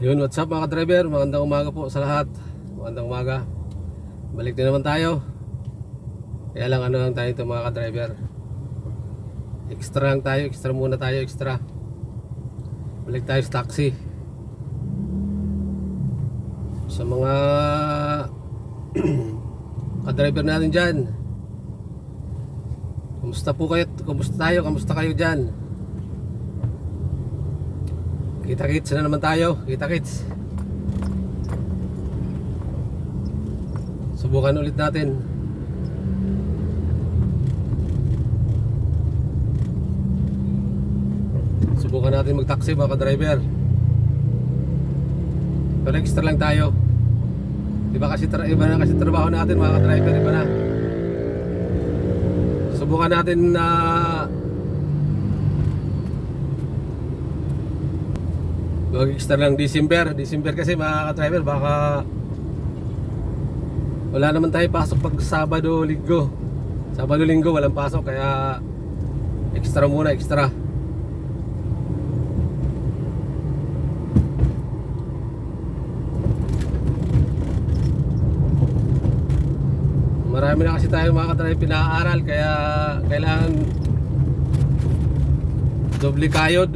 Yun, what's up mga driver? Magandang umaga po sa lahat. Magandang umaga. Balik din naman tayo. Kaya lang ano lang tayo ito mga driver. Extra lang tayo, extra muna tayo, extra. Balik tayo sa taxi. Sa mga ka-driver natin dyan, kumusta po kayo? Kumusta tayo? Kumusta kayo dyan? Kita-kits na naman tayo. Kita-kits. Subukan ulit natin. Subukan natin mag-taxi mga ka-driver. Pero extra lang tayo. Iba na kasi trabaho natin mga ka-driver. Iba na. Subukan natin na mag-extra lang December kasi mga ka-driver, baka wala naman tayo pasok pag Sabado, Linggo. Sabado, Linggo walang pasok, kaya extra muna, extra. Marami na kasi tayo mga ka-driver pinaaral, kaya kailangan doble kayod.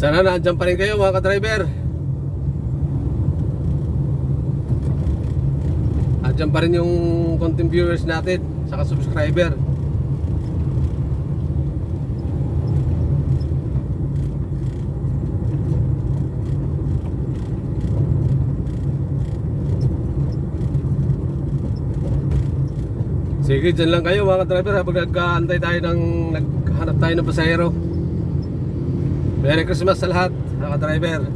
Sana nandiyan pa rin kayo mga ka-driver. Nandiyan pa rin yung content viewers natin, saka subscriber. Sige, dyan lang kayo mga ka-driver habang nagkaantay tayo naghanap tayo ng pasahero. Merry Christmas sa lahat, mga driver.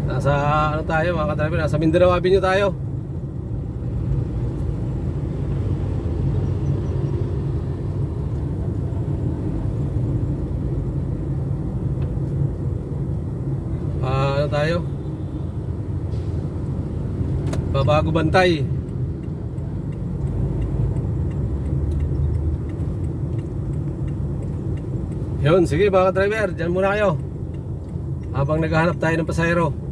Nasa ano tayo mga ka-driver, nasa Mindanao Avenue tayo. Ano tayo? Babago Bantay. Yun, sige mga ka-driver, dyan muna kayo habang naghahanap tayo ng pasahero.